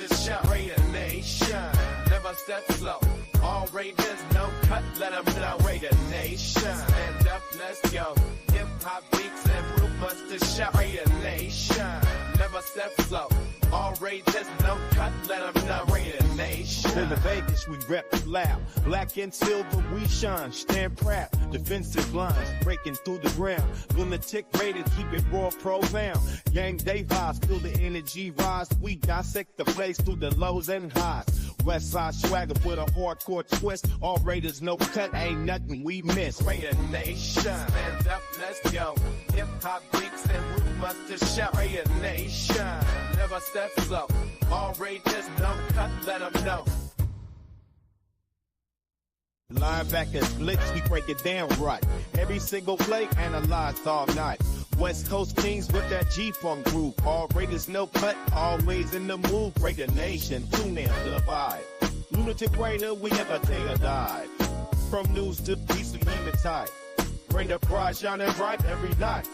to shout. Raider Nation, never step slow. All Raiders, no cut, let them know. Raider Nation, stand up, let's go. Hip hop beats and rumors to shout. Raider Nation, never step slow. All Raiders, no cut, let them know. Raider Nation. In the Vegas, we rep loud. Black and silver, we shine. Stand proud. Defensive lines breaking through the ground. Lunatic Raiders, keep it raw, profound. Gang day vibes, feel the energy rise. We dissect the place through the lows and highs. West side swagger with a hardcore twist. All Raiders, no cut, ain't nothing we miss. Raider Nation, stand up, let's go. Hip hop beats and rumors to shout. Raider Nation, never step slow. All Raiders, no cut, let them know. Linebackers blitz, we break it down right. Every single play analyzed all night. West Coast Kings with that G-Funk groove. All Raiders, no cut, always in the move. Raider Nation, tune in to the vibe. Lunatic Raider, we never take a dive. From news to peace, we keep it tight. Bring the pride shining bright every night.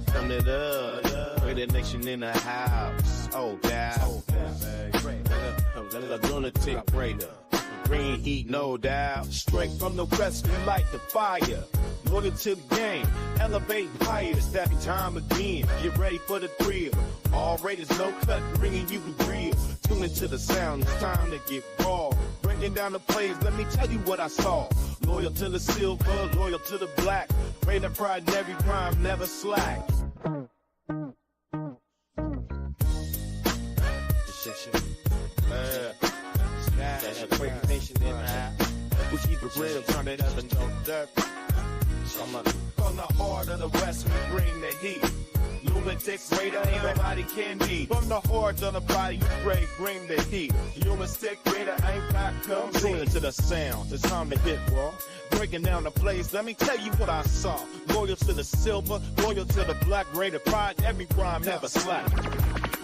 Turn it up, Raider Nation in the house. Oh, down. Lunatic Raider. Green heat, no doubt. Straight from the west, we light the fire. Loyal to the game, elevate higher. It's that time again. Get ready for the thrill. All Raiders, no cut, bringing you the real. Tune into the sound, it's time to get raw. Breaking down the plays, let me tell you what I saw. Loyal to the silver, loyal to the black. Raider pride in every crime, never slack. We keep it real, turn it up and don't dirt. From the heart of the West, we bring the heat. Lunatic Raider, ain't nobody can beat. From the heart of the body, you bring the heat. Lunatic Raider, ain't got come tune to the sound. It's time to hit raw. Breaking down the plays, let me tell you what I saw. Loyal to the silver, loyal to the black. Raider pride, every crime never slack.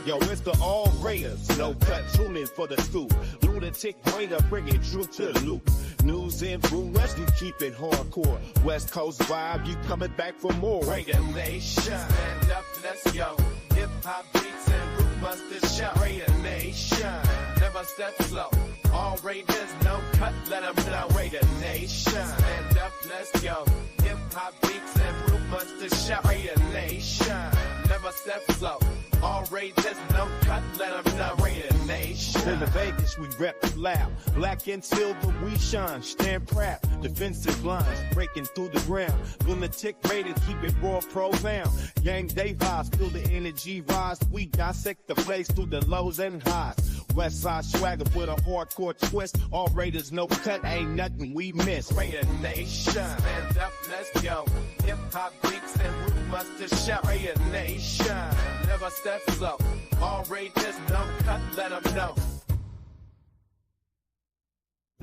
Yo, it's the all Raiders, no cut, tune in for the scoop. Lunatic Raider, bringing truth to the loop. News and rumors, you keep it hardcore. West Coast vibe, you coming back for more. Raider Nation, stand up, let's go. Hip hop beats and rumors to shout. Raider Nation, never step slow. All Raiders, no cut, let them know. Raider Nation, stand up, let's go. Hip hop beats and rumors to shout. Raider Nation, never step slow. All Raiders, no cut, let them know. Raider Nation. In the Vegas, we rep loud. Black and silver, we shine. Stand proud. Defensive lines breaking through the ground. Lunatic Raiders, keep it raw, profound. Gang day vibes, feel the energy rise. We dissect the place through the lows and highs. West side swagger with a hardcore twist. All Raiders, no cut, ain't nothing we miss. Raider Nation, stand up, let's go. Hip hop beats and rumors to shout. Raider Nation, never step slow. All Raiders, no cut, let them know.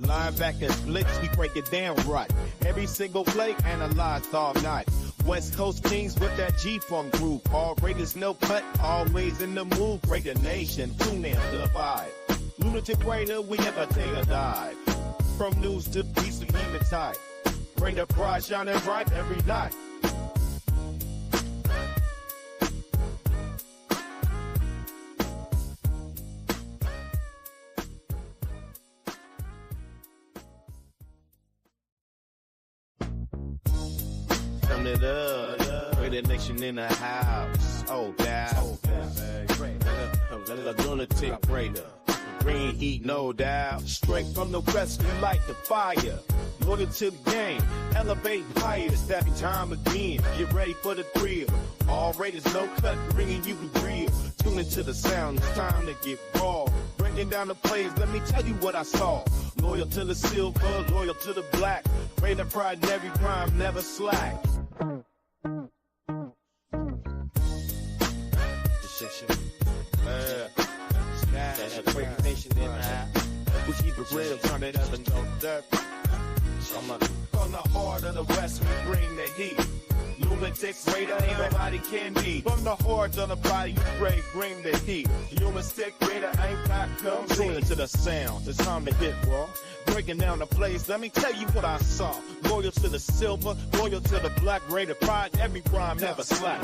Linebackers blitz, we break it down right. Every single play analyzed all night. West Coast Kings with that G-Funk groove. All Raiders, no cut, always in the move. Raider Nation, tune in to the vibe. Lunatic Raider, we never take a dive. From news to peace, we keep it tight. Bring the pride shining bright every night. Turn it up, Raider Nation in the house. Oh, down. Lunatic Raider. Green heat, no doubt. Straight from the west, we light the fire. Loyal to the game, elevate higher. It's that time again. Get ready for the thrill. All Raiders, no cut, bringing you the real. Tune into the sound, it's time to get raw. Breaking down the plays, let me tell you what I saw. Loyal to the silver, loyal to the black. Raider pride in every crime, never slack. We keep it real, turn it up and don't dirt. From the heart of the West, we bring the heat. Lunatic raider, ain't nobody can be. From the hordes on the body, you pray, bring the heat. Human stick raider, ain't got come Tune into the sound, it's time to hit raw. Breaking down the plays, let me tell you what I saw. Loyal to the silver, loyal to the black raider. Pride, every rhyme never slack.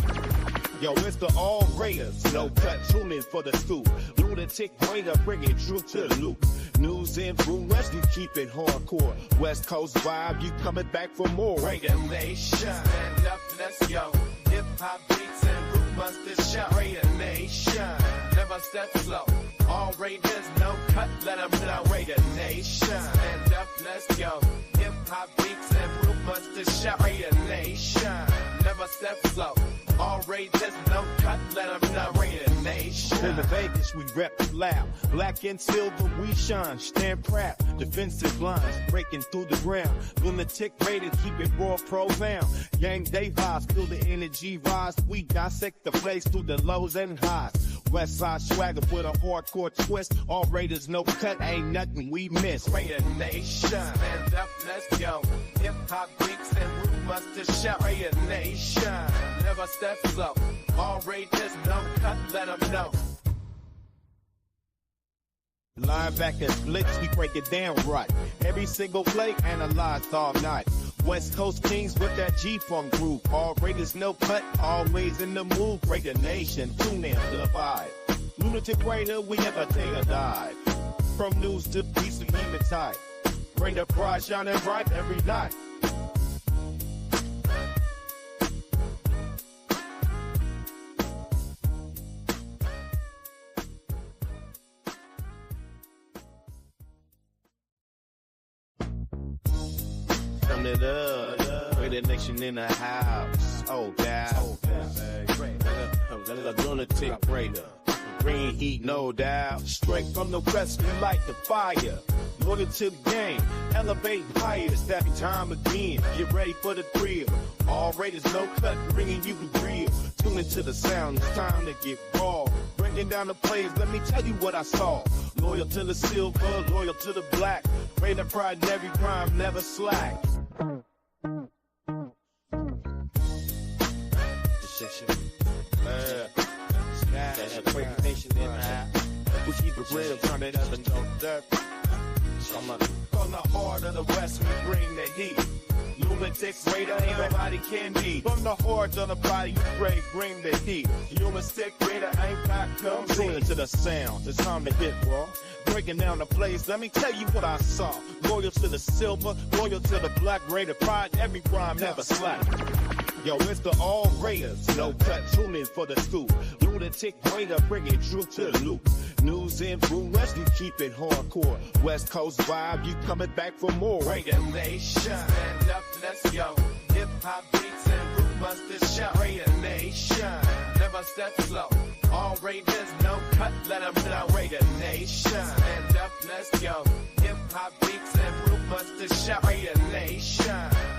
Yo, it's the all raiders, no cut, tune in for the scoop. Lunatic raider, bringing truth to the loop. News influence, you keep it hardcore. West Coast vibe, you coming back for more. Raider Nation, stand up, let's go. Hip hop beats and root busters shout. Raider Nation, never step slow. All raiders, no cut, let them know. Raider Nation, stand up, let's go. Hip hop beats and root busters shout. Raider Nation, never step slow. All raiders, no cut, let them know. Raider Nation. In the Vegas, we rep loud. Black and silver, we shine. Stand proud. Defensive lines breaking through the ground. Lunatic raiders, keep it raw, profound. Gang day vibes, feel the energy rise. We dissect the place through the lows and highs. West side swagger with a hardcore twist. All raiders, no cut, ain't nothing we miss. Raider Nation, stand up, let's go. Hip hop beats and root busters shout. Raider Nation, never step slow. All raiders, no cut, let them know. Linebackers blitz, we break it down right. Every single play analyzed all night. West Coast Kings with that G-Funk groove. All raiders, no cut, always in the move. Raider Nation, tune in to the vibe. Lunatic raider, we never take a dive. From news to peace, we keep it tight. Bring the pride shining bright every night. Turn it up, Raider Nation in the house. Oh, God. Lunatic raider. Green heat, no doubt. Straight from the west, we light the fire. Loyal to the game, elevate higher. It's that time again. Get ready for the thrill. All raiders, no cut, bringing you the real. Tune into the sound, it's time to get raw. Breaking down the plays, let me tell you what I saw. Loyal to the silver, loyal to the black. Raider pride in every rhyme, never slack. Raider Nation in the house. We keep it real, turn it up and don't dirt. From the heart of the west, we bring the heat. Lunatic raider, ain't nobody can be. From the hordes on the body, you pray, bring the heat. Human stick raider, ain't got come Tune into the sound, it's time to hit raw. Breaking down the plays, let me tell you what I saw. Loyal to the silver, loyal to the black raider. Pride, every rhyme, never slack. Yo, it's the all raiders, no cut, tune in for the scoop. Lunatic raider, bringing truth to the loop. News influence, you keep it hardcore. West Coast vibe, you coming back for more. Raider Nation, stand up, let's go. Hip hop beats and root busters shout. Raider Nation, never step slow. All raiders, no cut, let them know. Raider Nation, stand up, let's go. Hip hop beats and root busters shout. Raider Nation,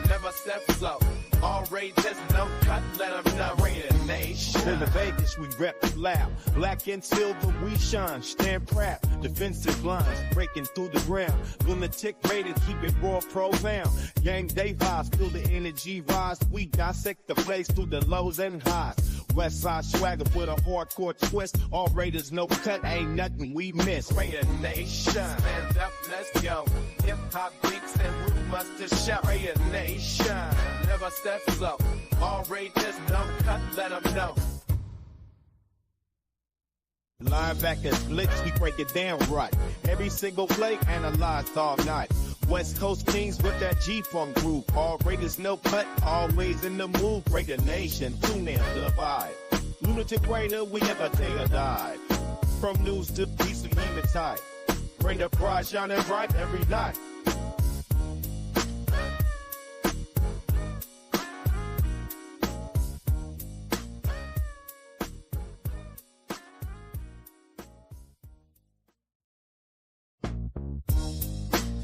never step slow. All raiders, no cut, let them know. Raider Nation. In the Vegas, we rep loud. Black and silver, we shine. Stand proud. Defensive lines breaking through the ground. Lunatic raiders, keep it raw, profound. Gang day vibes, feel the energy rise. We dissect the place through the lows and highs. West side swagger with a hardcore twist. All raiders, no cut, ain't nothing we miss. Raider Nation, stand up, let's go. Hip hop beats and root busters shout. Raider Nation, never step slow. All raiders, no cut, let them know. Linebackers blitz, we break it down right. Every single play analyzed all night. West Coast Kings with that G-Funk groove. All raiders, no cut, always in the move. Raider Nation, tune in to the vibe. Lunatic raider, we never take a dive. From news to peace, we keep it tight. Bring the pride shining bright every night.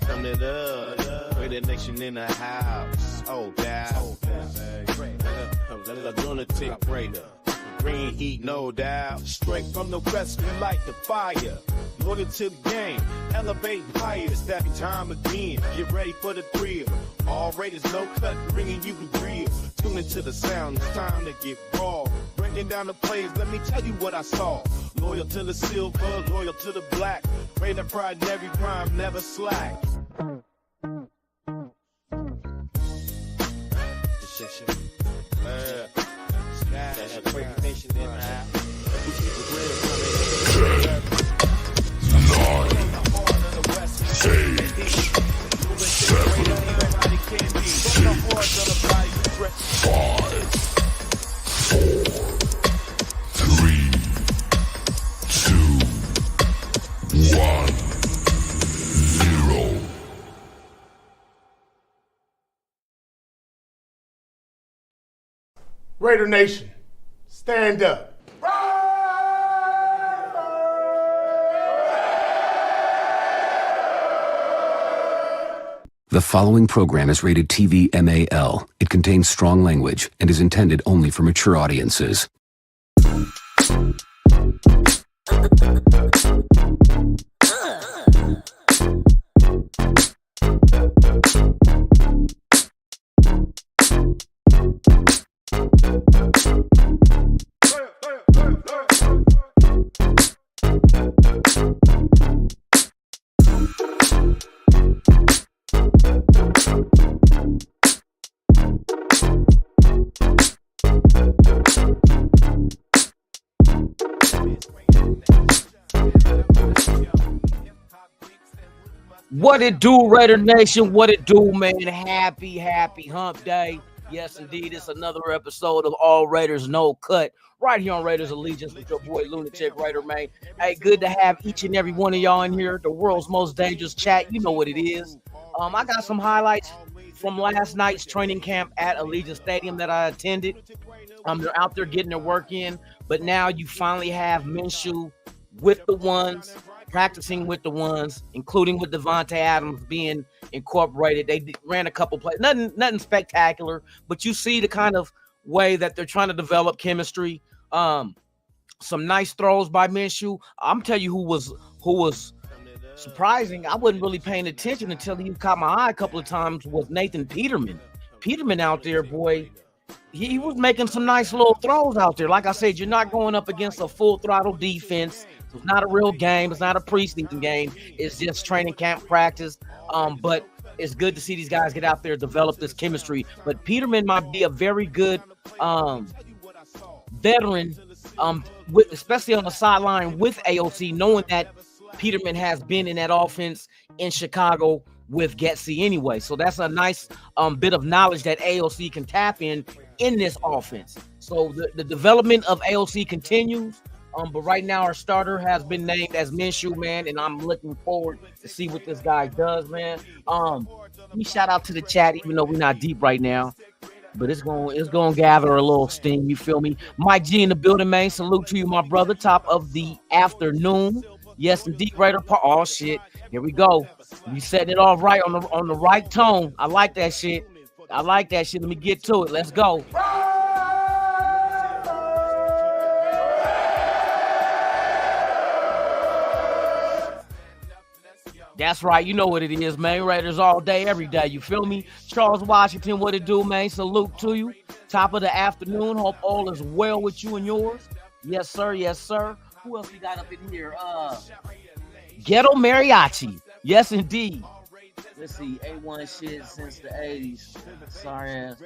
Turn it up, Raider Nation in the house. Oh, God. Lunatic raider. Green heat, no doubt. Straight from the west, we light the fire. loyal to the game, elevate higher, it's every time again. Get ready for the thrill. All Raiders, no cut, bringing you the real. Tune into the sound, it's time to get raw. Breaking down the plays, let me tell you what I saw. Loyal to the silver, loyal to the black. Raider pride in every crime, never slack. Raider Nation, stand up. The following program is rated TV MAL. It contains strong language and is intended only for mature audiences. What it do, Raider Nation? What it do, man? Happy hump day. Yes, indeed. It's another episode of All Raiders, No Cut, right here on Raiders Allegiance with your boy, Lunatic Raider, man. Hey, good to have each and every one of y'all in here. The world's most dangerous chat. You know what it is. I got some highlights from last night's training camp at Allegiant Stadium that I attended. They're out there getting their work in, but now you finally have Minshew with the ones, practicing with the ones, including with Devontae Adams being incorporated. They ran a couple plays, nothing spectacular, but you see the kind of way that they're trying to develop chemistry. Some nice throws by Minshew. I'm telling you who was surprising. I wasn't really paying attention until he caught my eye a couple of times was Nathan Peterman. Peterman out there, boy, he was making some nice little throws out there. Like I said, you're not going up against a full throttle defense. It's not a real game. It's not a preseason game. It's just training camp practice. But it's good to see these guys get out there, develop this chemistry. But Peterman might be a very good veteran, especially on the sideline with AOC, knowing that Peterman has been in that offense in Chicago with Getsy anyway. So that's a nice bit of knowledge that AOC can tap in this offense. So the development of AOC continues. But right now our starter has been named as Minshew, man, and I'm looking forward to see what this guy does, man. Let me shout out to the chat, even though we're not deep right now, but it's going to gather a little steam. You feel me? Mike G in the building, man. Salute to you, my brother. Top of the afternoon. Yes, indeed, Raider. Oh shit, here we go. We setting it off right on the right tone. I like that shit. Let me get to it. Let's go. That's right. You know what it is, man. Raiders all day, every day. You feel me? Charles Washington, what it do, man? Salute to you. Top of the afternoon. Hope all is well with you and yours. Yes, sir. Yes, sir. Who else we got up in here? Ghetto Mariachi. Yes, indeed. Let's see. A1 shit since the 80s. Sorry ass.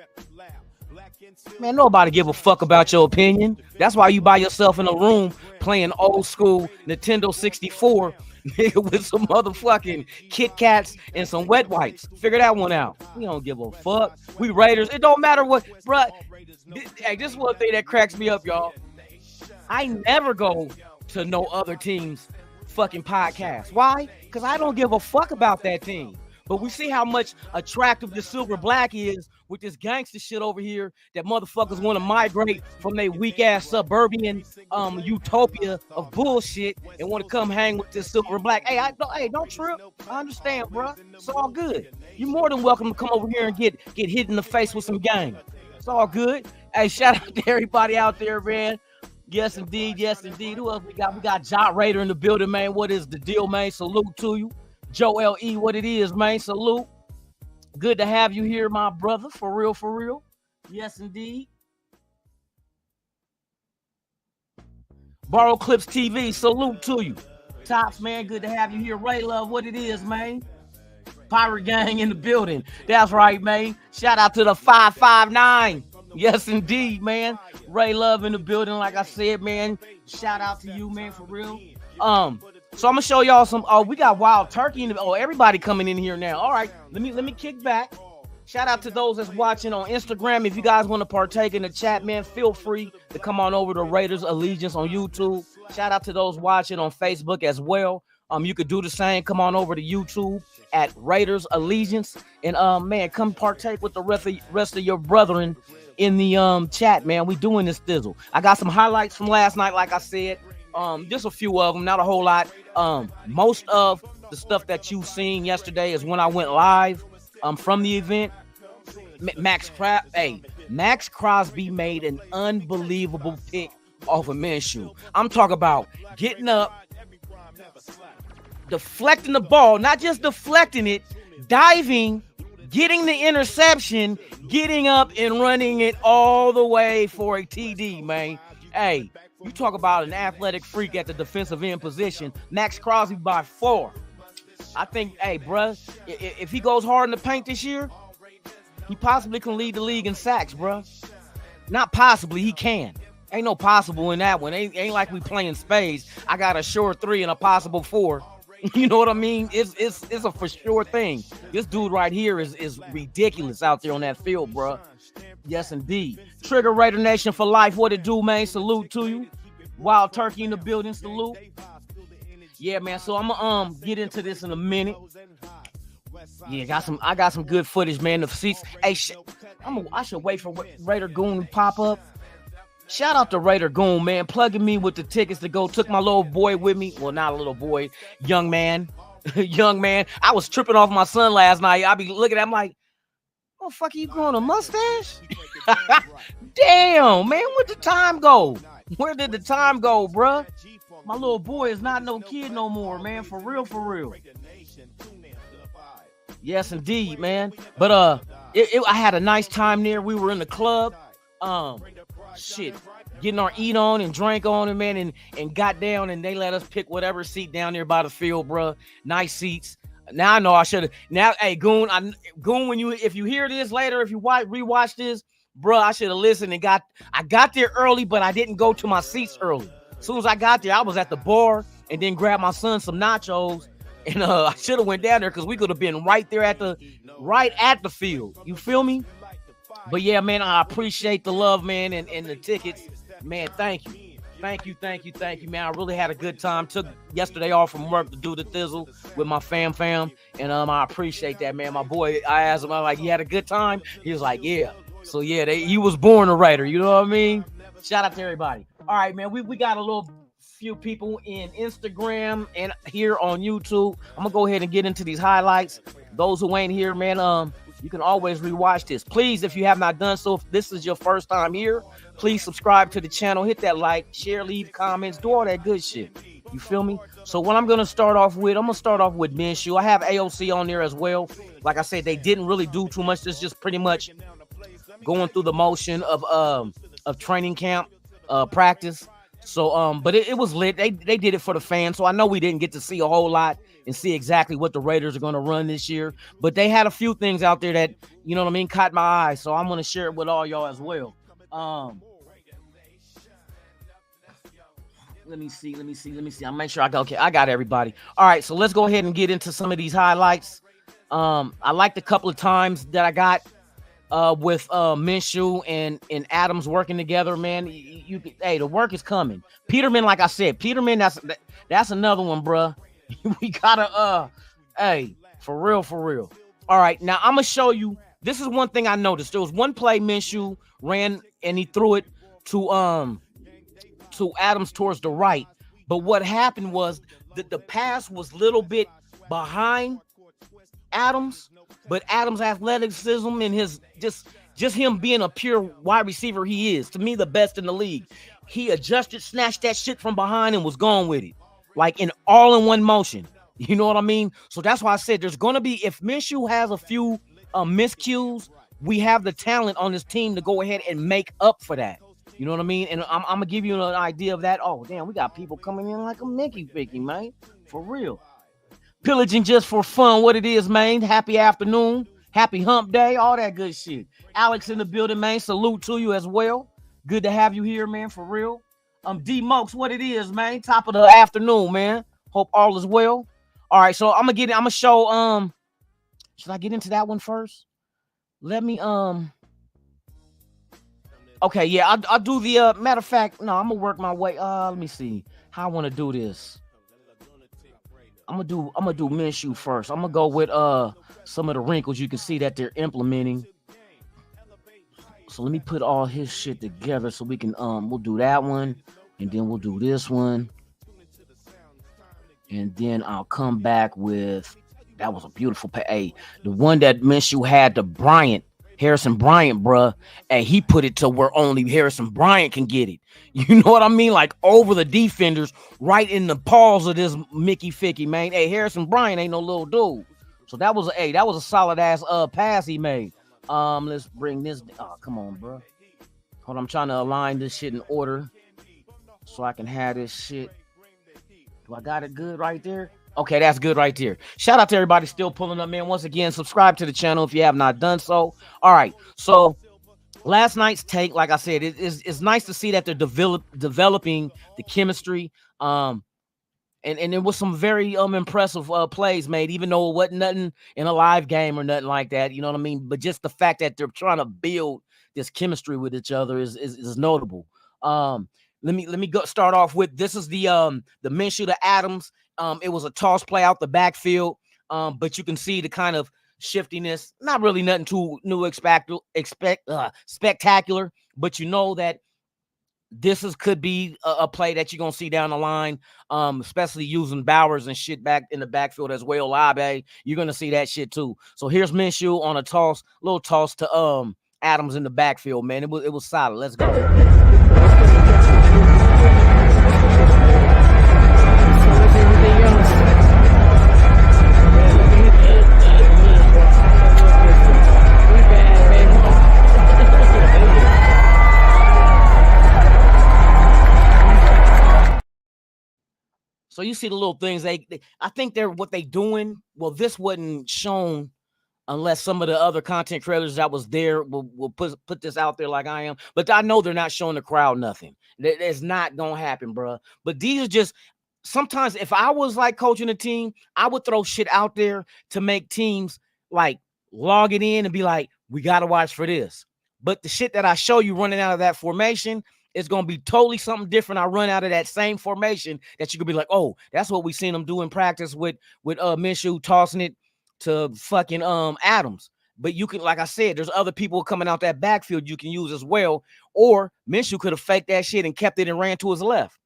Man, nobody give a fuck about your opinion. That's why you by yourself in a room playing old school Nintendo 64 with some motherfucking Kit Kats and some wet wipes. Figure that one out. We don't give a fuck. We Raiders. It don't matter what, bruh. Hey, this is one thing that cracks me up, y'all. I never go to no other team's fucking podcast. Why? Because I don't give a fuck about that team. But we see how much attractive the silver black is with this gangster shit over here that motherfuckers want to migrate from their weak ass suburban utopia of bullshit and want to come hang with this silver black. Hey, don't trip. I understand, bro. It's all good. You're more than welcome to come over here and get hit in the face with some gang. It's all good. Hey, shout out to everybody out there, man. Yes, indeed. Yes, indeed. Who else we got? We got Jot Raider in the building, man. What is the deal, man? Salute to you. Joe L.E., what it is, man. Salute. Good to have you here, my brother. For real, for real. Yes, indeed. Borrow Clips TV, salute to you. Tops, man, good to have you here. Ray Love, what it is, man. Pirate Gang in the building. That's right, man. Shout out to the 559. Yes, indeed, man. Ray Love in the building, like I said, man. Shout out to you, man, for real. So I'm gonna show y'all some. Oh, we got Wild Turkey in the. Oh, everybody coming in here now. All right, let me kick back. Shout out to those that's watching on Instagram. If you guys want to partake in the chat, man, feel free to come on over to Raiders Allegiance on YouTube. Shout out to those watching on Facebook as well. You could do the same. Come on over to YouTube at Raiders Allegiance, and man, come partake with the rest of your brethren in the chat, man. We doing this thizzle. I got some highlights from last night, like I said. Just a few of them, not a whole lot. Most of the stuff that you've seen yesterday is when I went live from the event. Max Crosby made an unbelievable pick off of Minshew. I'm talking about getting up, deflecting the ball, not just deflecting it, diving, getting the interception, getting up and running it all the way for a TD, man. Hey, you talk about an athletic freak at the defensive end position. Max Crosby by 4. I think, hey, bruh, if he goes hard in the paint this year, he possibly can lead the league in sacks, bruh. Not possibly, he can. Ain't no possible in that one. Ain't like we playing spades. I got a sure 3 and a possible 4. You know what I mean? It's a for sure thing. This dude right here is ridiculous out there on that field, bruh. Yes, indeed. Trigger Raider Nation for life. What it do, man? Salute to you. Wild Turkey in the building. Salute. Yeah, man. So I'm gonna get into this in a minute. Yeah, I got some good footage, man. The seats. Hey, I should wait for Raider Goon to pop up. Shout out to Raider Goon, man, plugging me with the tickets to go. Took my little boy with me. Well, not a little boy, young man. Young man. I was tripping off my son last night. I be looking at him like, oh, fuck, are you growing a mustache? Damn, man, where'd the time go? Where did the time go, bruh? My little boy is not no kid no more, man. For real, for real. Yes, indeed, man. But I had a nice time there. We were in the club. Getting our eat on and drank on it, man, and got down, and they let us pick whatever seat down there by the field, bruh. Nice seats. Now I know I should have. Now, hey, Goon, if you hear this later, if you rewatch this, bruh, I should have listened and I got there early, but I didn't go to my seats early. As soon as I got there, I was at the bar and then grabbed my son some nachos, and I should have went down there because we could have been right there at the field. You feel me? But yeah, man, I appreciate the love, man, and the tickets, man. Thank you. Thank you, man. I really had a good time. Took yesterday off from work to do the thizzle with my fam. And I appreciate that, man. My boy, I asked him, I'm like, you had a good time? He was like, yeah. So yeah, he was born a Raider, you know what I mean? Shout out to everybody. All right, man. We got a little few people in Instagram and here on YouTube. I'm gonna go ahead and get into these highlights. Those who ain't here, man, you can always rewatch this. Please, if you have not done so, if this is your first time here, please subscribe to the channel, hit that like, share, leave comments, do all that good shit. You feel me? So what I'm going to start off with Minshew. I have AOC on there as well. Like I said, they didn't really do too much. It's just pretty much going through the motion of training camp, practice. So, but it was lit. They did it for the fans. So I know we didn't get to see a whole lot and see exactly what the Raiders are going to run this year. But they had a few things out there that, you know what I mean, caught my eye. So I'm going to share it with all y'all as well. Let me see. I'll make sure I got everybody. All right, so let's go ahead and get into some of these highlights. I liked a couple of times that I got with Minshew and Adams working together, man. Hey, the work is coming. Peterman, like I said, that's another one, bruh. We gotta hey, for real. All right, now I'm gonna show you. This is one thing I noticed. There was one play Minshew ran and he threw it to Adams towards the right. But what happened was that the pass was a little bit behind Adams, but Adams' athleticism and his just him being a pure wide receiver, he is, to me, the best in the league. he adjusted, snatched that shit from behind and was gone with it. Like in all in one motion. You know what I mean? So that's why I said there's going to be, if Minshew has a few miscues, we have the talent on this team to go ahead and make up for that. You know what I mean? And I'm going to give you an idea of that. Oh, damn, we got people coming in like a Mickey Vicky, man. For real. Pillaging just for fun, what it is, man. Happy afternoon. Happy hump day. All that good shit. Alex in the building, man. Salute to you as well. Good to have you here, man, for real. D Mokes, what it is, man. Top of the afternoon, man. Hope all is well. All right, so I'm gonna show should I get into that one first? Let me okay, yeah, I'll do the matter of fact, no, I'm gonna work my way. Let me see how I want to do this. I'm gonna do Minshew first. I'm gonna go with some of the wrinkles you can see that they're implementing. So let me put all his shit together so we can we'll do that one, and then we'll do this one. And then I'll come back with, that was a beautiful the one that Minshew had to Harrison Bryant, bruh, and he put it to where only Harrison Bryant can get it. You know what I mean? Like over the defenders, right in the paws of this Mickey Ficky, man. Hey, Harrison Bryant ain't no little dude. So that was a solid ass pass he made. Let's bring this. Oh, come on, bro. Hold on, I'm trying to align this shit in order so I can have this shit. Do I got it good right there? Okay, that's good right there. Shout out to everybody still pulling up, man. Once again, subscribe to the channel if you have not done so. All right, so last night's take, like I said, it's nice to see that they're developing the chemistry. And there was some very impressive plays made, even though it wasn't nothing in a live game or nothing like that. You know what I mean? But just the fact that they're trying to build this chemistry with each other is notable. Let me go start off with, this is the Minshew to Adams. It was a toss play out the backfield, but you can see the kind of shiftiness. Not really nothing too new, spectacular, but you know that this could be a play that you're gonna see down the line, especially using Bowers and shit back in the backfield as well. Labe, you're gonna see that shit too. So here's Minshew on a little toss to Adams in the backfield, man. It was solid. Let's go. So you see the little things. I think what they doing. Well, this wasn't shown unless some of the other content creators that was there will put this out there like I am. But I know they're not showing the crowd nothing. It's not gonna happen, bro. But these are just, sometimes if I was like coaching a team, I would throw shit out there to make teams like log it in and be like, we gotta watch for this. But the shit that I show you running out of that formation, it's going to be totally something different. I run out of that same formation that you could be like, oh, that's what we seen them do in practice with Minshew tossing it to fucking Adams. But you can, like I said, there's other people coming out that backfield you can use as well. Or Minshew could have faked that shit and kept it and ran to his left.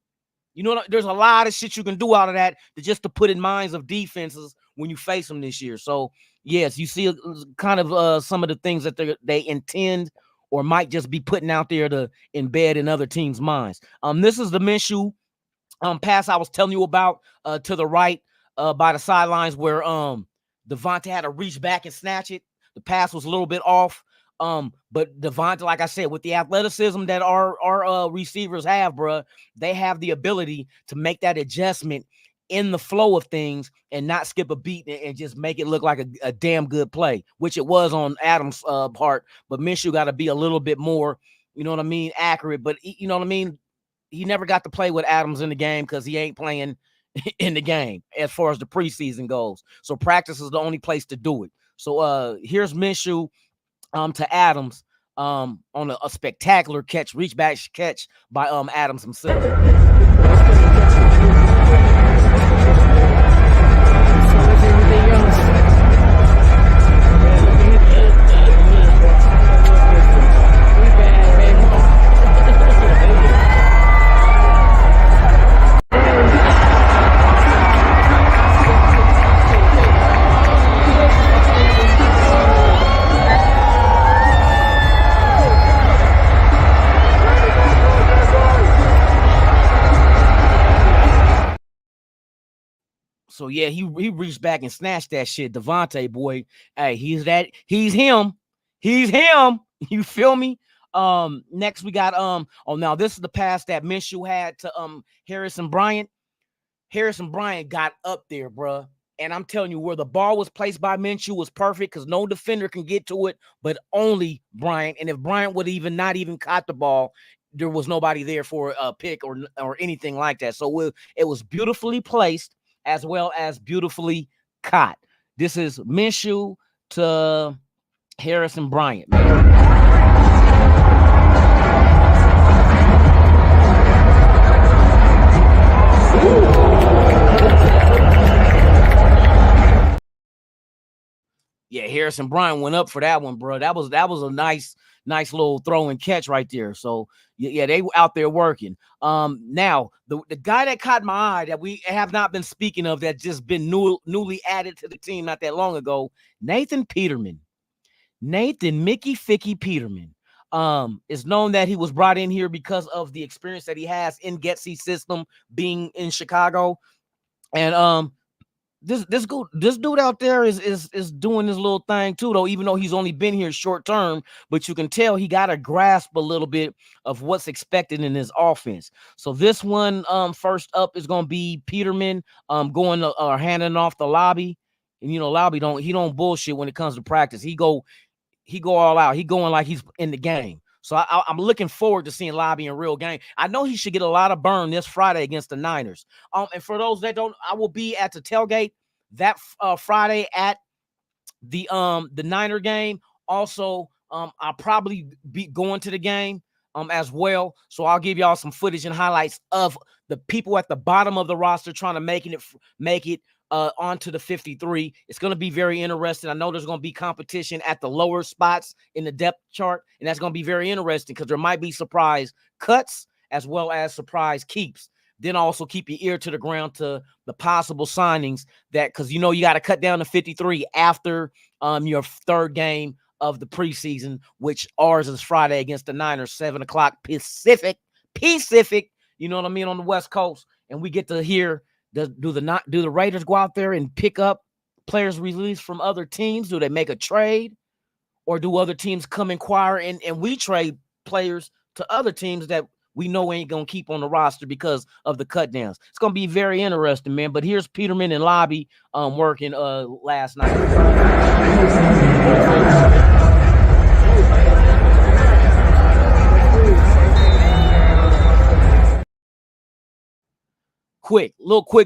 You know, there's a lot of shit you can do out of that just to put in minds of defenses when you face them this year. So, yes, you see kind of some of the things that they intend or might just be putting out there to embed in other teams' minds. This is the Minshew pass I was telling you about to the right by the sidelines where Devontae had to reach back and snatch it. The pass was a little bit off. But Devontae, like I said, with the athleticism that our receivers have, bruh, they have the ability to make that adjustment in the flow of things and not skip a beat and just make it look like a damn good play, which it was on Adams' part. But Minshew got to be a little bit more, you know what I mean, accurate. But, you know what I mean? He never got to play with Adams in the game because he ain't playing in the game as far as the preseason goes. So practice is the only place to do it. So here's Minshew to Adams on a spectacular catch, reach back catch by Adams himself. So yeah, he reached back and snatched that shit. Devontae, boy, hey, he's him. He's him. You feel me? Next we got oh, now this is the pass that Minshew had to Harrison Bryant. Harrison Bryant got up there, bruh. And I'm telling you, where the ball was placed by Minshew was perfect because no defender can get to it, but only Bryant. And if Bryant would not even caught the ball, there was nobody there for a pick or anything like that. So it was beautifully placed as well as beautifully caught. This is Minshew to Harrison Bryant, man. Yeah, Harrison Bryant went up for that one, bro. That was a nice little throw and catch right there. So yeah, they were out there working. Now the guy that caught my eye that we have not been speaking of that just been newly added to the team not that long ago, Nathan Peterman. Nathan Mickey Ficky Peterman. It's known that he was brought in here because of the experience that he has in Getsy's system, being in Chicago, and this dude out there is doing his little thing too, though, even though he's only been here short term, but you can tell he got a grasp a little bit of what's expected in his offense. So this one, first up is going to be Peterman, going to, handing off the Lobby. And you know, Lobby don't bullshit when it comes to practice. He go all out. He going like he's in the game. So I'm looking forward to seeing Lobby in real game. I know he should get a lot of burn this Friday against the Niners. And for those that don't, I will be at the tailgate that Friday at the Niner game. Also, I'll probably be going to the game as well. So I'll give y'all some footage and highlights of the people at the bottom of the roster trying to make it onto the 53. It's going to be very interesting. I know there's going to be competition at the lower spots in the depth chart, and that's going to be very interesting because there might be surprise cuts as well as surprise keeps. Then also keep your ear to the ground to the possible signings that, because you know you got to cut down to 53 after your third game of the preseason, which ours is Friday against the Niners, 7:00 Pacific. You know what I mean, on the West Coast, and we get to hear. Do the Raiders go out there and pick up players released from other teams? Do they make a trade, or do other teams come inquire and we trade players to other teams that we know ain't gonna keep on the roster because of the cut downs? It's gonna be very interesting, man. But here's Peterman and Lobby working last night. Quick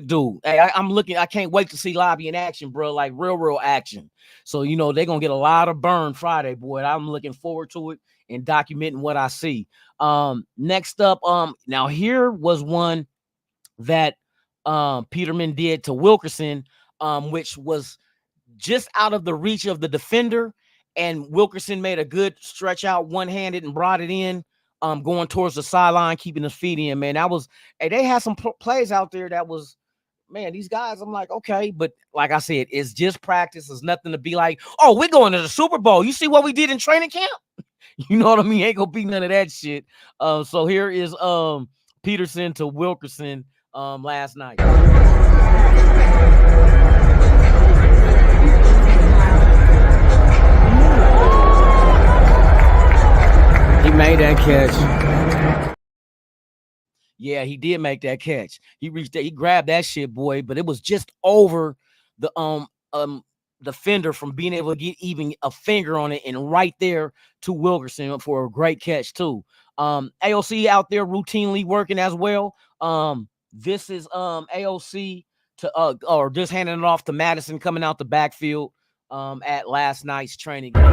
dude. Hey, I can't wait to see Lobby in action, bro. Like real action. So, you know, they're going to get a lot of burn Friday, boy. I'm looking forward to it and documenting what I see. Next up, now here was one that Peterman did to Wilkerson, which was just out of the reach of the defender. And Wilkerson made a good stretch out one-handed and brought it in. Going towards the sideline, keeping his feet in, man. They had some plays out there that was, man, these guys, I'm like, okay. But like I said, it's just practice. There's nothing to be like, oh, we're going to the Super Bowl. You see what we did in training camp? You know what I mean? Ain't gonna be none of that shit. So here is Peterson to Wilkerson last night. He made that catch. Yeah, he did make that catch. He reached that, he grabbed that shit, boy, but it was just over the defender from being able to get even a finger on it, and right there to Wilkerson for a great catch too. AOC out there routinely working as well. This is AOC to or just handing it off to Madison coming out the backfield at last night's training game.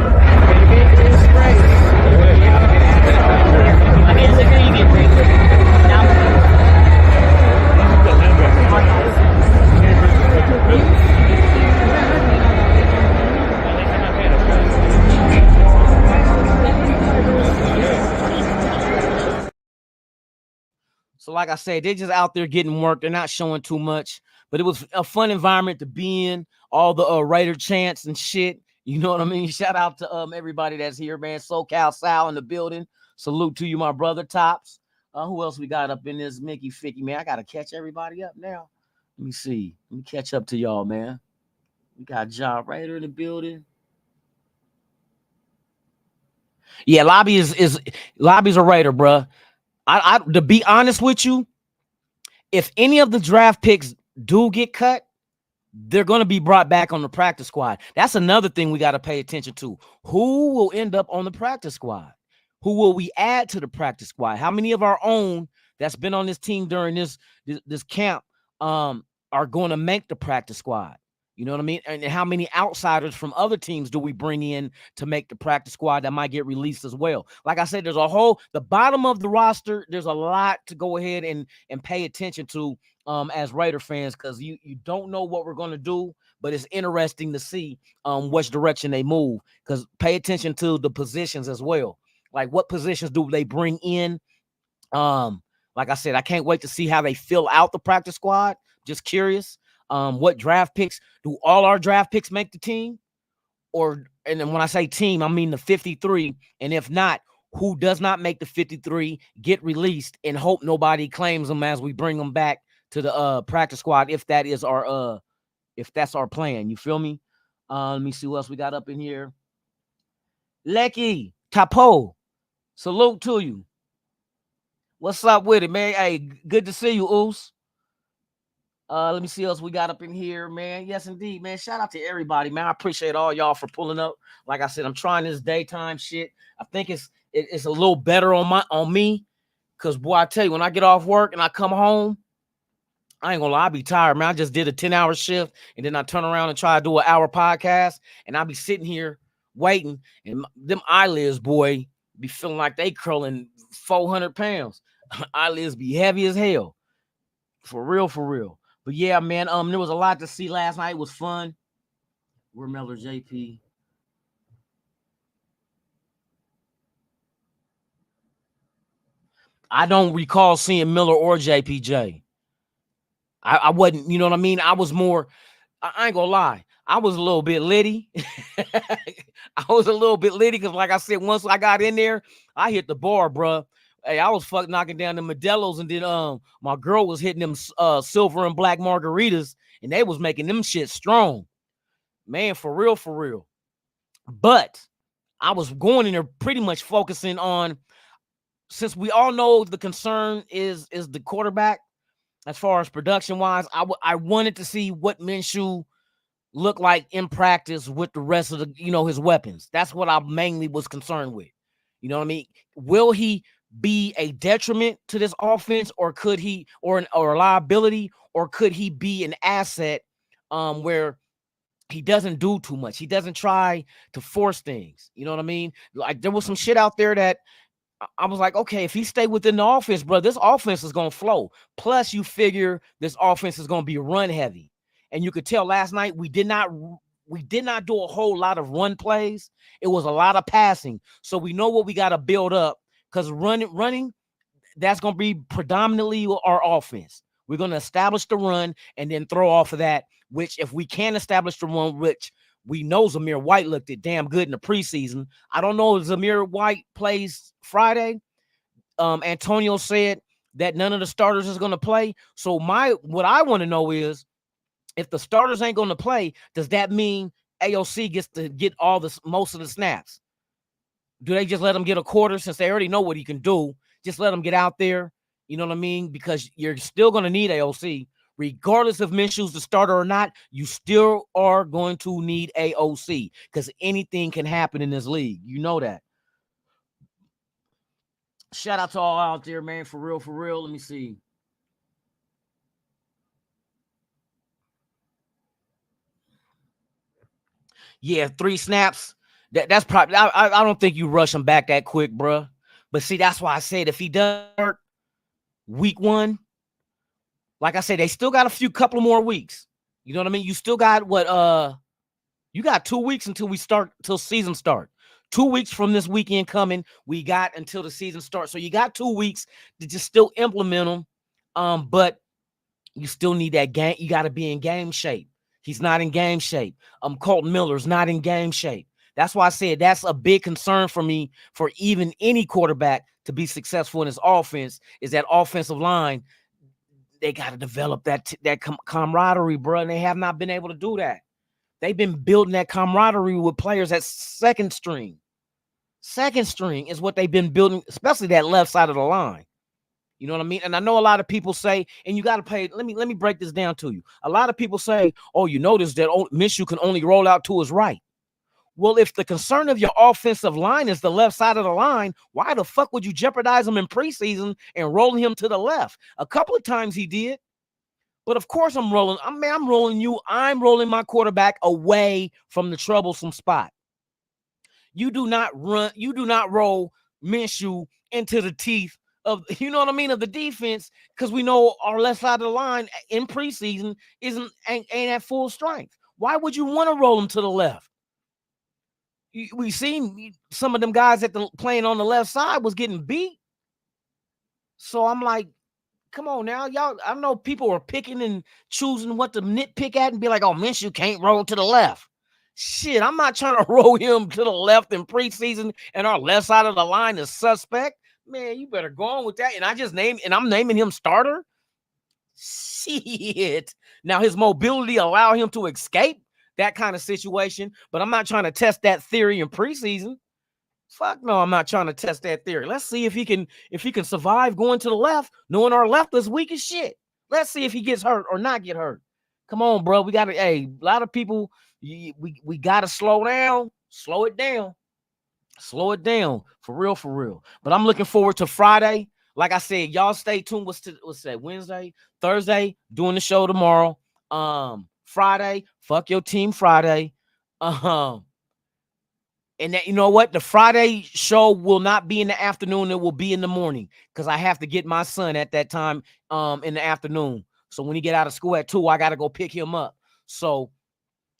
So like I said, they're just out there getting work. They're not showing too much, but it was a fun environment to be in. All the Raider chants and shit. You know what I mean? Shout out to everybody that's here, man. SoCal Sal in the building. Salute to you, my brother Tops. Who else we got up in this? Mickey Ficky, man. I got to catch everybody up now. Let me see. Let me catch up to y'all, man. We got Ja Raider in the building. Yeah, lobby's a Raider, bruh. I to be honest with you, if any of the draft picks do get cut, they're going to be brought back on the practice squad. That's another thing we got to pay attention to. Who will end up on the practice squad? Who will we add to the practice squad? How many of our own that's been on this team during this camp are going to make the practice squad? You know what I mean? And how many outsiders from other teams do we bring in to make the practice squad that might get released as well? Like I said, there's the bottom of the roster, there's a lot to go ahead and pay attention to as Raider fans, because you don't know what we're going to do, but it's interesting to see which direction they move, because pay attention to the positions as well. Like, what positions do they bring in? Like I said, I can't wait to see how they fill out the practice squad. Just curious. What draft picks? Do all our draft picks make the team? And then when I say team, I mean the 53. And if not, who does not make the 53 get released, and hope nobody claims them as we bring them back to the practice squad, if that's our plan. You feel me? Let me see what else we got up in here. Lecky Capo, salute to you. What's up with it, man? Hey, good to see you, Oos. Let me see what else we got up in here, man. Yes, indeed, man. Shout out to everybody, man. I appreciate all y'all for pulling up. Like I said, I'm trying this daytime shit. I think it's a little better on me, because boy, I tell you, when I get off work and I come home, I ain't gonna lie, I be tired, man. I just did a 10-hour shift, and then I turn around and try to do an hour podcast, and I be sitting here waiting, and them eyelids, boy, be feeling like they curling 400 pounds. Eyelids be heavy as hell. For real, for real. But yeah, man, there was a lot to see last night. It was fun. We're Miller JP. I don't recall seeing Miller or JPJ. I wasn't, you know what I mean? I was more, I ain't gonna lie, I was a little bit litty. I was a little bit litty because, like I said, once I got in there, I hit the bar, bro. Hey, I was knocking down the Modelo's, and then my girl was hitting them silver and black margaritas, and they was making them shit strong. Man, for real, for real. But I was going in there pretty much focusing on, since we all know the concern is the quarterback, as far as production wise, I wanted to see what Minshew looked like in practice with the rest of the, his weapons. That's what I mainly was concerned with. You know what I mean? Will he be a detriment to this offense, or could he, or a liability, or could he be an asset where he doesn't do too much? He doesn't try to force things. You know what I mean? Like, there was some shit out there that I was like, okay, if he stay within the offense, bro, this offense is going to flow. Plus, you figure this offense is going to be run heavy. And you could tell last night we did not do a whole lot of run plays. It was a lot of passing. So we know what we got to build up, because running, that's going to be predominantly our offense. We're going to establish the run and then throw off of that, which, if we can establish the run, which we know Zamir White looked it damn good in the preseason. I don't know if Zamir White plays Friday. Antonio said that none of the starters is going to play. So what I want to know is, if the starters ain't going to play, does that mean AOC gets to get most of the snaps? Do they just let him get a quarter, since they already know what he can do? Just let him get out there. You know what I mean? Because you're still going to need AOC. Regardless if Minshew's the starter or not, you still are going to need AOC, because anything can happen in this league. You know that. Shout out to all out there, man. For real, for real. Let me see. Yeah, 3 snaps. That's probably, I don't think you rush him back that quick, bro. But see, that's why I said, if he does work week 1, like I said, they still got a couple more weeks. You know what I mean? You still got you got 2 weeks till season start. 2 weeks from this weekend coming, we got until the season starts. So you got 2 weeks to just still implement them. But you still need that game. You got to be in game shape. He's not in game shape. Colton Miller's not in game shape. That's why I said that's a big concern for me, for even any quarterback to be successful in his offense, is that offensive line. they got to develop that camaraderie, bro, and they have not been able to do that. They've been building that camaraderie with players at second string. Second string is what they've been building, especially that left side of the line. You know what I mean? And I know a lot of people say, and you got to pay. Let me break this down to you. A lot of people say, oh, you notice that Minshew can only roll out to his right. Well, if the concern of your offensive line is the left side of the line, why the fuck would you jeopardize him in preseason and roll him to the left? A couple of times he did. But of course I'm rolling. I'm rolling my quarterback away from the troublesome spot. You do not roll Minshew into the teeth of, you know what I mean, of the defense, because we know our left side of the line in preseason ain't at full strength. Why would you want to roll him to the left? We seen some of them guys playing on the left side was getting beat. So I'm like, come on now, y'all. I know people are picking and choosing what to nitpick at and be like, oh, Minshew can't roll to the left. Shit, I'm not trying to roll him to the left in preseason and our left side of the line is suspect. Man, you better go on with that. And I'm naming him starter. Shit. Now his mobility allow him to escape that kind of situation, but I'm not trying to test that theory in preseason. Fuck no, I'm not trying to test that theory. Let's see if he can survive going to the left, knowing our left is weak as shit. Let's see if he gets hurt or not get hurt. Come on, bro. We got to, a lot of people, we got to slow down, slow it down for real. But I'm looking forward to Friday. Like I said, y'all stay tuned. What's that? Wednesday, Thursday, doing the show tomorrow. Friday, fuck your team Friday. And that, you know what? The Friday show will not be in the afternoon. It will be in the morning because I have to get my son at that time in the afternoon. So when he get out of school at 2, I got to go pick him up. So,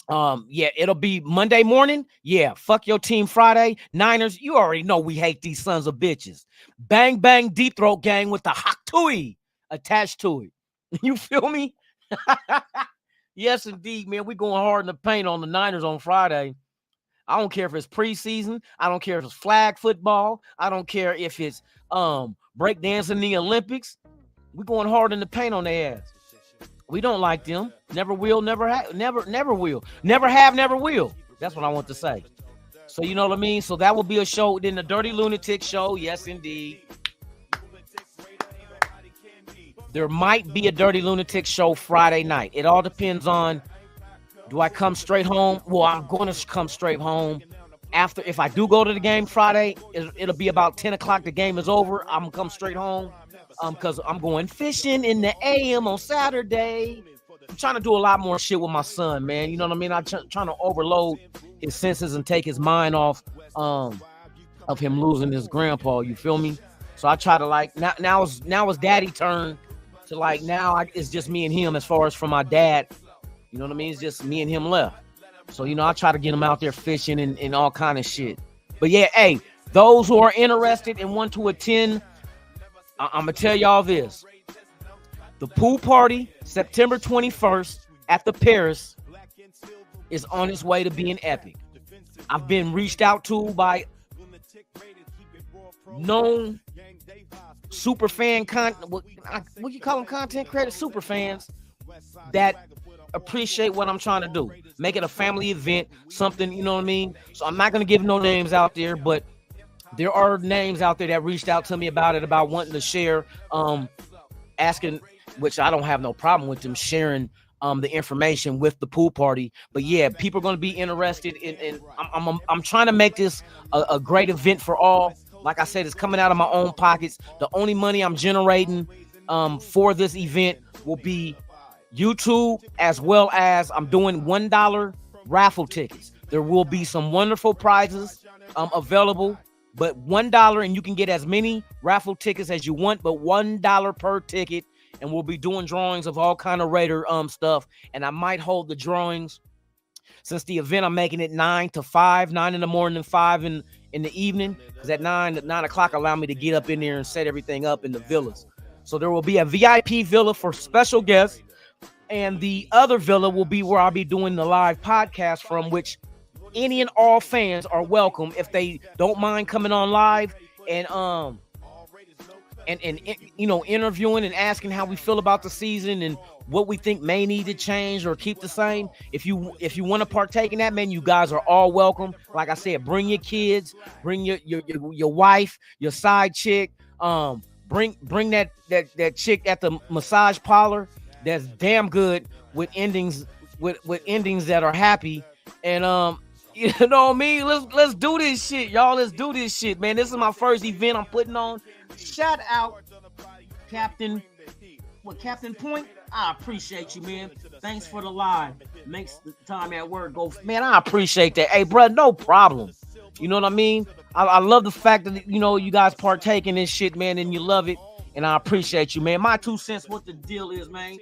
yeah, it'll be Monday morning. Yeah, fuck your team Friday. Niners, you already know we hate these sons of bitches. Bang, bang, deep throat gang with the Haktui attached to it. You feel me? Yes, indeed, man. We going hard in the paint on the Niners on Friday. I don't care if it's preseason. I don't care if it's flag football. I don't care if it's breakdancing in the Olympics. We going hard in the paint on their ass. We don't like them. Never will, never will. Never have, never will. That's what I want to say. So you know what I mean? So that will be a show. Then the Dirty Lunatic show. Yes, indeed. There might be a Dirty Lunatic show Friday night. It all depends on, do I come straight home? Well, I'm going to come straight home. After, if I do go to the game Friday, it'll be about 10 o'clock. The game is over. I'm going to come straight home because I'm going fishing in the AM on Saturday. I'm trying to do a lot more shit with my son, man. You know what I mean? I'm trying to overload his senses and take his mind off of him losing his grandpa. You feel me? So I try to, like, now it's daddy turn to, like, now it's just me and him as far as from my dad. You know what I mean? It's just me and him left. So, you know, I try to get him out there fishing and all kind of shit. But yeah, hey, those who are interested and want to attend, I'm going to tell y'all this. The pool party, September 21st at the Paris, is on its way to being epic. I've been reached out to by known super fan, what you call them, content creators, super fans that appreciate what I'm trying to do. Make it a family event, something, you know what I mean? So I'm not going to give no names out there, but there are names out there that reached out to me about wanting to share, asking, which I don't have no problem with them sharing the information with the pool party. But yeah, people are going to be interested in I'm trying to make this a great event for all. Like I said, it's coming out of my own pockets. The only money I'm generating for this event will be YouTube, as well as I'm doing $1 raffle tickets. There will be some wonderful prizes available, but $1, and you can get as many raffle tickets as you want, but $1 per ticket. And we'll be doing drawings of all kind of Raider stuff. And I might hold the drawings, since the event I'm making it 9 to 5, 9 in the morning and 5 in the evening, because at 9 o'clock allow me to get up in there and set everything up in the villas. So there will be a VIP villa for special guests. And the other villa will be where I'll be doing the live podcast from, which any and all fans are welcome if they don't mind coming on live and and you know, interviewing and asking how we feel about the season and what we think may need to change or keep the same. If you want to partake in that, man, you guys are all welcome. Like I said, bring your kids, bring your wife, your side chick, bring that chick at the massage parlor that's damn good with endings with endings that are happy. And you know what I mean? Let's do this shit, y'all. Let's do this shit, man. This is my first event I'm putting on. Shout out Captain Point. I appreciate you, man. Thanks for the live. Makes the time at work go. Man, I appreciate that. Hey, bro, no problem. You know what I mean? I love the fact that, you know, you guys partake in this shit, man, and you love it. And I appreciate you, man. My 2 cents, what the deal is, man.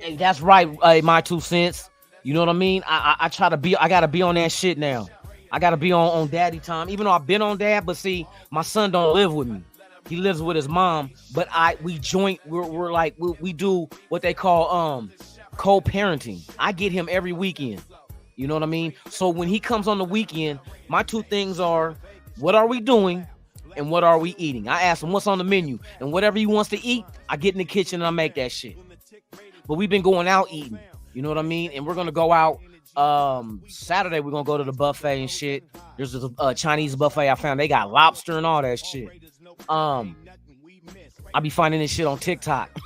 Hey, that's right. My 2 cents. You know what I mean? I try to be. I gotta be on that shit now. I gotta be on daddy time. Even though I've been on dad, but see, my son don't live with me. He lives with his mom. But we joint. We're like we do what they call co-parenting. I get him every weekend. You know what I mean? So when he comes on the weekend, my 2 things are: what are we doing, and what are we eating? I ask him what's on the menu, and whatever he wants to eat, I get in the kitchen and I make that shit. But we've been going out eating. You know what I mean? And we're gonna go out Saturday. We're gonna go to the buffet and shit. There's a Chinese buffet I found. They got lobster and all that shit. I be finding this shit on TikTok.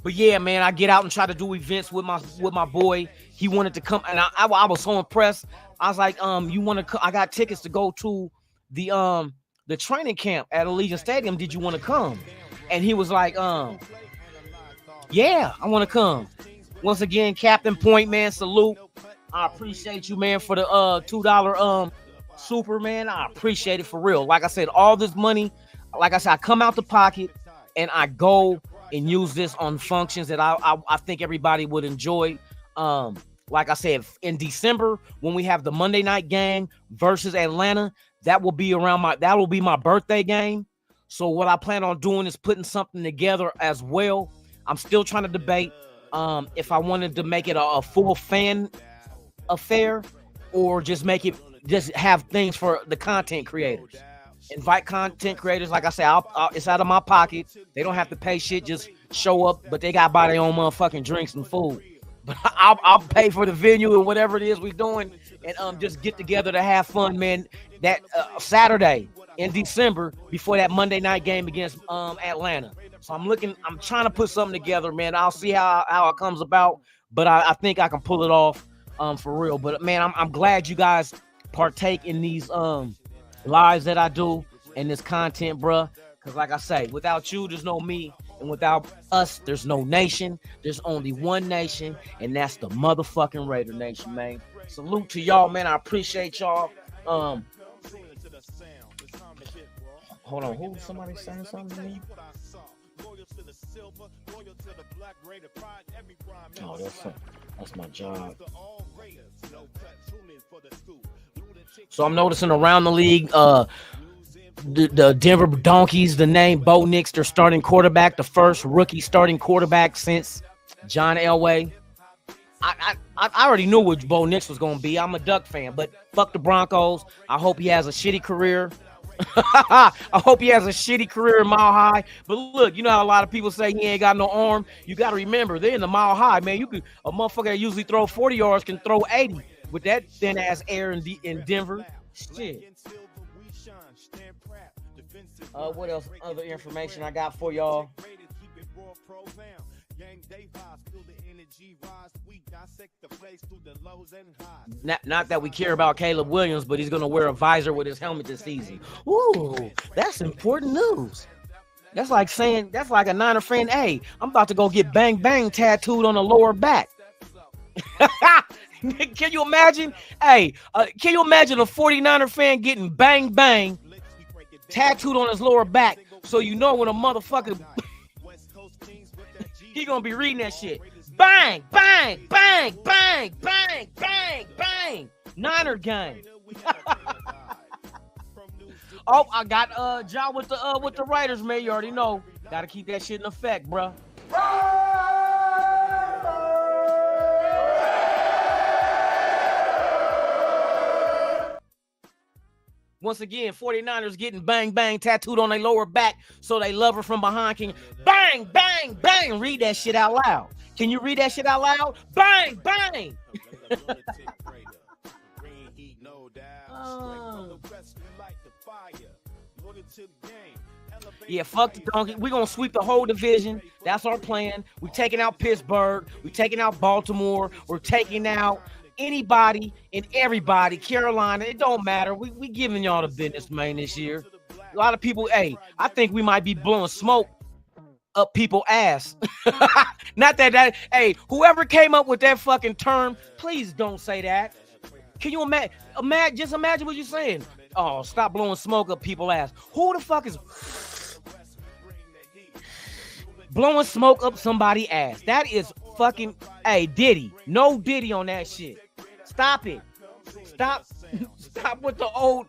But yeah, man, I get out and try to do events with my boy. He wanted to come, and I was so impressed. I was like, you want to come? I got tickets to go to the training camp at Allegiant Stadium. Did you want to come? And he was like, yeah, I want to come. Once again, Captain Point, man, salute. I appreciate you, man, for the $2 super, man. I appreciate it for real. Like I said, all this money, like I said, I come out the pocket and I go and use this on functions that I think everybody would enjoy. Like I said, in December, when we have the Monday night game versus Atlanta, that will be my birthday game. So what I plan on doing is putting something together as well. I'm still trying to debate if I wanted to make it a full fan affair or just have things for the content creators. Invite content creators. Like I said, it's out of my pocket. They don't have to pay shit. Just show up, but they got to buy their own motherfucking drinks and food. But I'll pay for the venue and whatever it is we're doing, and just get together to have fun, man. That Saturday in December before that Monday night game against Atlanta. So I'm trying to put something together, man. I'll see how it comes about, but I think I can pull it off for real. But man, I'm glad you guys partake in these lives that I do and this content, bruh. Because like I say, without you, there's no me. And without us, there's no nation. There's only one nation, and that's the motherfucking Raider Nation, man. Salute to y'all, man. I appreciate y'all. Hold on. Who? Somebody saying something to me? Oh, that's my job. So I'm noticing around the league, the Denver Donkeys, the name Bo Nix, their starting quarterback, the first rookie starting quarterback since John Elway. I already knew what Bo Nix was going to be. I'm a Duck fan, but fuck the Broncos. I hope he has a shitty career. I hope he has a shitty career in Mile High. But look, you know how a lot of people say he ain't got no arm. You got to remember, they're in the Mile High, man. A motherfucker that usually throw 40 yards can throw 80 with that thin ass air in Denver. Shit. What else? Other information I got for y'all. Not that we care about Caleb Williams, but he's gonna wear a visor with his helmet this season. Ooh, that's important news. That's like a Niner fan. Hey, I'm about to go get bang bang tattooed on the lower back. Can you imagine? Hey, can you imagine a 49er fan getting bang bang tattooed on his lower back? So you know when a motherfucker he gonna be reading that shit. Bang, bang, bang, bang, bang, bang, bang. Niner gang. Oh, I got job with the writers, man. You already know. Gotta keep that shit in effect, bro. Once again, 49ers getting bang, bang tattooed on their lower back so they love her from behind. Can you bang, bang, bang? Read that shit out loud. Can you read that shit out loud? Bang, bang. Yeah, fuck the donkey. We're going to sweep the whole division. That's our plan. We're taking out Pittsburgh. We're taking out Baltimore. We're taking out anybody and everybody. Carolina, it don't matter. We giving y'all the business, man, this year. A lot of people, hey, I think we might be blowing smoke up people's ass. Not that, hey, whoever came up with that fucking term, please don't say that. Can you imagine? Just imagine what you're saying. Oh, stop blowing smoke up people's ass. Who the fuck is blowing smoke up somebody's ass? That is fucking, hey, Diddy. No Diddy on that shit. Stop it. Stop with the old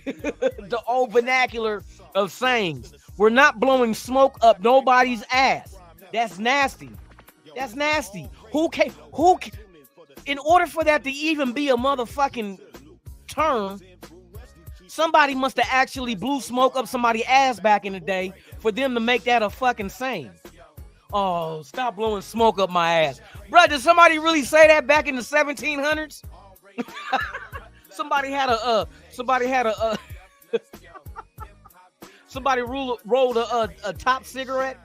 the old vernacular of sayings. We're not blowing smoke up nobody's ass. That's nasty. That's nasty. In order for that to even be a motherfucking term, somebody must have actually blew smoke up somebody's ass back in the day for them to make that a fucking saying. Oh, stop blowing smoke up my ass. Bro, did somebody really say that back in the 1700s? Somebody rolled a top cigarette.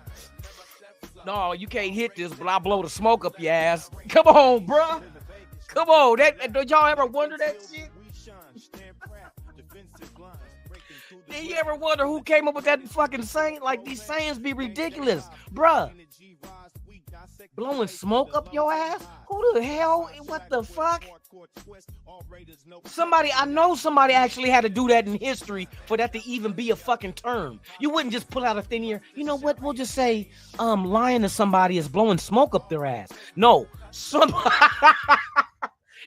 No, you can't hit this, but I blow the smoke up your ass. Come on, bro. Come on. Did y'all ever wonder that shit? Did you ever wonder who came up with that fucking saying? Like, these sayings be ridiculous, bruh. Blowing smoke up your ass? Who the hell? What the fuck? I know somebody actually had to do that in history for that to even be a fucking term. You wouldn't just pull out a thin ear. You know what? We'll just say, lying to somebody is blowing smoke up their ass. No,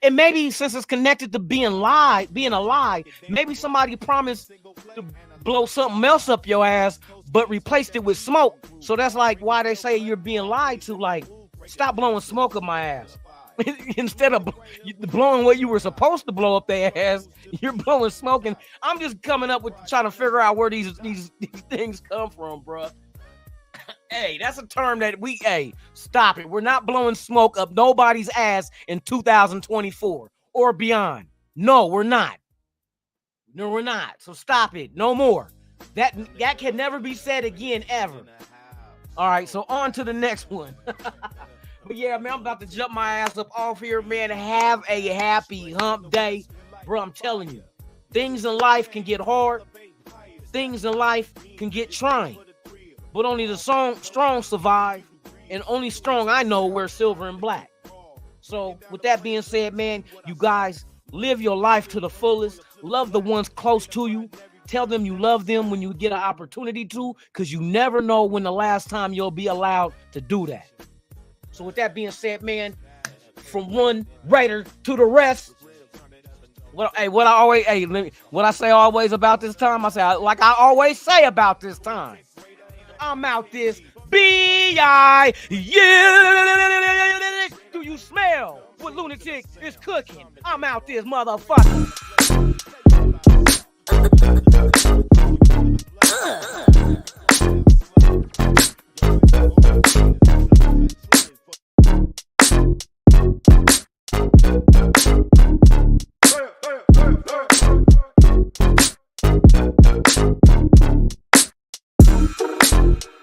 and maybe since it's connected to being a lie, maybe somebody promised to blow something else up your ass, but replaced it with smoke. So that's like why they say you're being lied to. Like, stop blowing smoke up my ass. Instead of blowing what you were supposed to blow up their ass, you're blowing smoke. And I'm just coming up with trying to figure out where these things come from, bro. Hey, that's a term that stop it. We're not blowing smoke up nobody's ass in 2024 or beyond. No, we're not. No, we're not. So stop it. No more. That can never be said again, ever. All right, so on to the next one. But yeah, man, I'm about to jump my ass up off here, man. Have a happy hump day. Bro, I'm telling you, things in life can get hard. Things in life can get trying. But only the strong survive, and only strong I know wear silver and black. So with that being said, man, you guys live your life to the fullest. Love the ones close to you. Tell them you love them when you get an opportunity to, because you never know when the last time you'll be allowed to do that. So with that being said, man, from one Raider to the rest. What I say always about this time, I always say about this time. I'm out this B.I. Yeah. Do you smell what lunatic is cooking? I'm out this motherfucker.